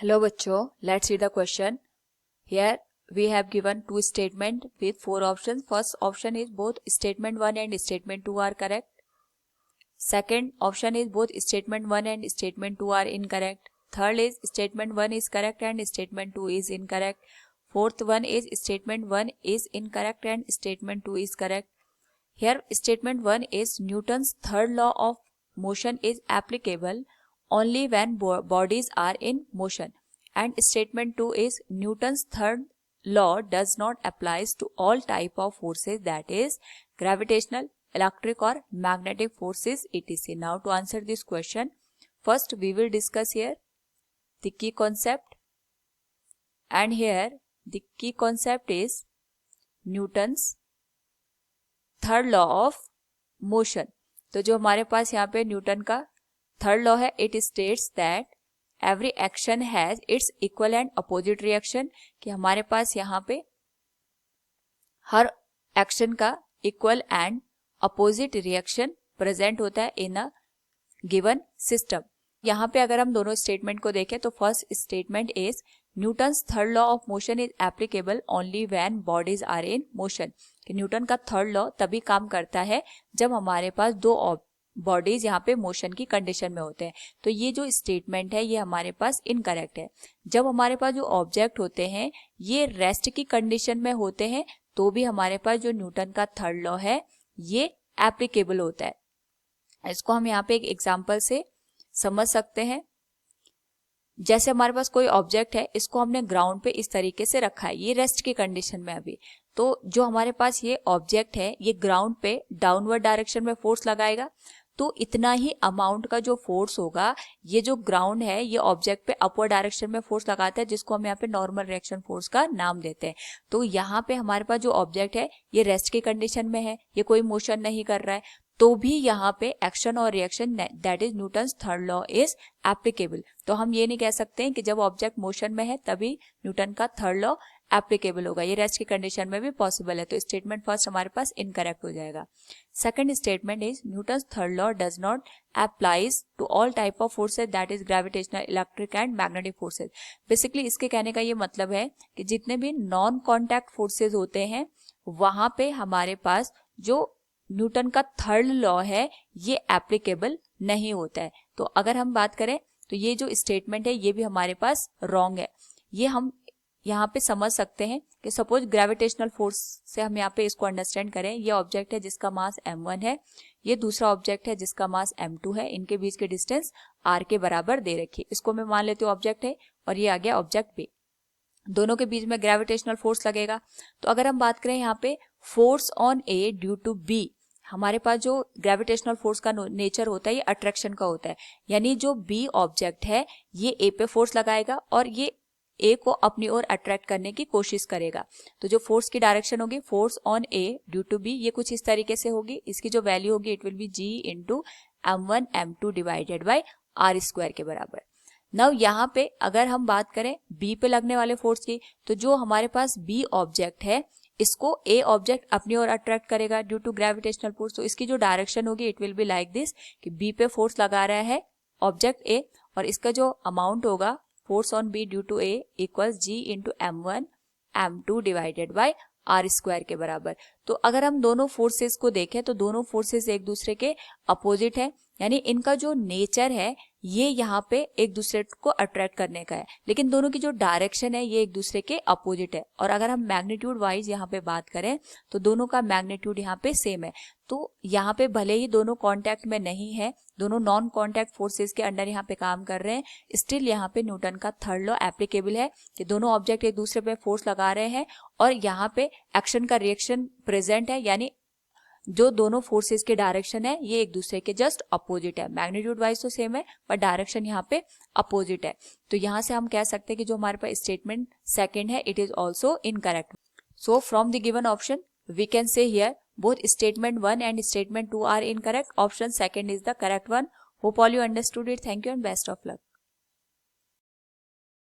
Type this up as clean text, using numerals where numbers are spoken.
Hello बच्चों, let's see the question. Here we have given two statement with four options. First option is both statement 1 and statement 2 are correct. Second option is both statement 1 and statement 2 are incorrect. Third is statement 1 is correct and statement 2 is incorrect. Fourth one is statement 1 is incorrect and statement 2 is correct. Here statement 1 is Newton's third law of motion is applicable only when bodies are in motion, and statement 2 is Newton's third law does not applies to all type of forces, that is gravitational, electric or magnetic forces etc. Now to answer this question, first we will discuss here the key concept, and here the key concept is Newton's third law of motion. तो जो हमारे पास यहाँ पे Newton का third law है, it states that every action has its equal and opposite reaction, कि हमारे पास यहाँ पे हर एक्शन का equal and opposite reaction present होता है इन अ गिवन सिस्टम. यहाँ पे अगर हम दोनों स्टेटमेंट को देखें तो first statement is Newton's third law of motion is applicable only when bodies are in motion. कि न्यूटन का थर्ड लॉ तभी काम करता है जब हमारे पास दो बॉडीज यहाँ पे मोशन की कंडीशन में होते हैं. तो ये जो स्टेटमेंट है ये हमारे पास इनकरेक्ट है. जब हमारे पास जो ऑब्जेक्ट होते हैं ये रेस्ट की कंडीशन में होते हैं तो भी हमारे पास जो न्यूटन का थर्ड लॉ है ये एप्लीकेबल होता है. इसको हम यहाँ पे एक एग्जाम्पल से समझ सकते हैं. जैसे हमारे पास कोई ऑब्जेक्ट है, इसको हमने ग्राउंड पे इस तरीके से रखा है, ये रेस्ट की कंडीशन में अभी. तो जो हमारे पास ये ऑब्जेक्ट है ये ग्राउंड पे डाउनवर्ड डायरेक्शन में फोर्स लगाएगा, तो इतना ही अमाउंट का जो फोर्स होगा ये जो ग्राउंड है ये ऑब्जेक्ट पे अपवर्ड डायरेक्शन में फोर्स लगाता है, जिसको हम यहाँ पे नॉर्मल रिएक्शन फोर्स का नाम देते हैं. तो यहाँ पे हमारे पास जो ऑब्जेक्ट है ये रेस्ट की कंडीशन में है, ये कोई मोशन नहीं कर रहा है, तो भी यहाँ पे एक्शन और reaction that is Newton's third law is applicable. तो हम ये नहीं कह सकते हैं कि जब ऑब्जेक्ट मोशन में है तभी न्यूटन का थर्ड लॉ एप्लीकेबल होगा, ये रेस्ट की कंडीशन में भी पॉसिबल है. तो स्टेटमेंट फर्स्ट हमारे पास इनकरेक्ट हो जाएगा. Second statement is Newton's third law does not applies to all type of forces that is gravitational, electric and magnetic forces. Basically इसके कहने का ये मतलब है कि जितने भी नॉन कॉन्टैक्ट फोर्सेज होते हैं वहां पे हमारे पास जो न्यूटन का थर्ड लॉ है ये एप्लीकेबल नहीं होता है. तो अगर हम बात करें तो ये जो स्टेटमेंट है ये भी हमारे पास रॉन्ग है. ये हम यहाँ पे समझ सकते हैं कि सपोज ग्रेविटेशनल फोर्स से हम यहाँ पे इसको अंडरस्टैंड करें. ये ऑब्जेक्ट है जिसका मास m1 है, ये दूसरा ऑब्जेक्ट है जिसका मास m2 है, इनके बीच के डिस्टेंस r के बराबर दे रखी. इसको मैं मान लेती हूँ ऑब्जेक्ट है और ये आ गया ऑब्जेक्ट b. दोनों के बीच में ग्रेविटेशनल फोर्स लगेगा. तो अगर हम बात करें यहाँ पे force on A due to B, हमारे पास जो ग्रेविटेशनल फोर्स का नेचर होता है ये अट्रैक्शन का होता है, यानी जो बी ऑब्जेक्ट है ये ए पे फोर्स लगाएगा और ये ए को अपनी ओर अट्रैक्ट करने की कोशिश करेगा. तो जो फोर्स की डायरेक्शन होगी force on A due to B ये कुछ इस तरीके से होगी. इसकी जो वैल्यू होगी it will be g into m1 m2 divided by r square के बराबर. नाउ यहाँ पे अगर हम बात करें बी पे लगने वाले फोर्स की, तो जो हमारे पास बी ऑब्जेक्ट है इसको ए ऑब्जेक्ट अपनी ओर अट्रैक्ट करेगा ड्यू टू ग्रेविटेशनल फोर्स. तो इसकी जो डायरेक्शन होगी it will be like this कि बी पे फोर्स लगा रहा है ऑब्जेक्ट ए और इसका जो अमाउंट होगा force on B due to A equals g into m1 m2 divided by r square के बराबर. तो अगर हम दोनों फोर्सेस को देखें तो दोनों फोर्सेस एक दूसरे के अपोजिट है, यानी इनका जो नेचर है ये यहाँ पे एक दूसरे को अट्रैक्ट करने का है, लेकिन दोनों की जो डायरेक्शन है ये एक दूसरे के अपोजिट है. और अगर हम मैग्नीट्यूड वाइज यहाँ पे बात करें तो दोनों का मैग्नीट्यूड यहाँ पे सेम है. तो यहाँ पे भले ही दोनों कांटेक्ट में नहीं है, दोनों नॉन कांटेक्ट फोर्सेस के अंडर यहाँ पे काम कर रहे हैं, स्टिल यहाँ पे न्यूटन का थर्ड लॉ एप्लीकेबल है कि दोनों ऑब्जेक्ट एक दूसरे पे फोर्स लगा रहे हैं और यहाँ पे एक्शन का रिएक्शन प्रेजेंट है, यानी जो दोनों फोर्सेस के डायरेक्शन है ये एक दूसरे के जस्ट अपोजिट है. मैग्नीट्यूड वाइज तो सेम है पर डायरेक्शन यहाँ पे अपोजिट है. तो यहाँ से हम कह सकते हैं कि जो हमारे पास स्टेटमेंट सेकंड है it is also incorrect. So from the given option we can say here both statement 1 and statement 2 are incorrect. Option second is the correct one. Hope all you understood it. Thank you and best of luck.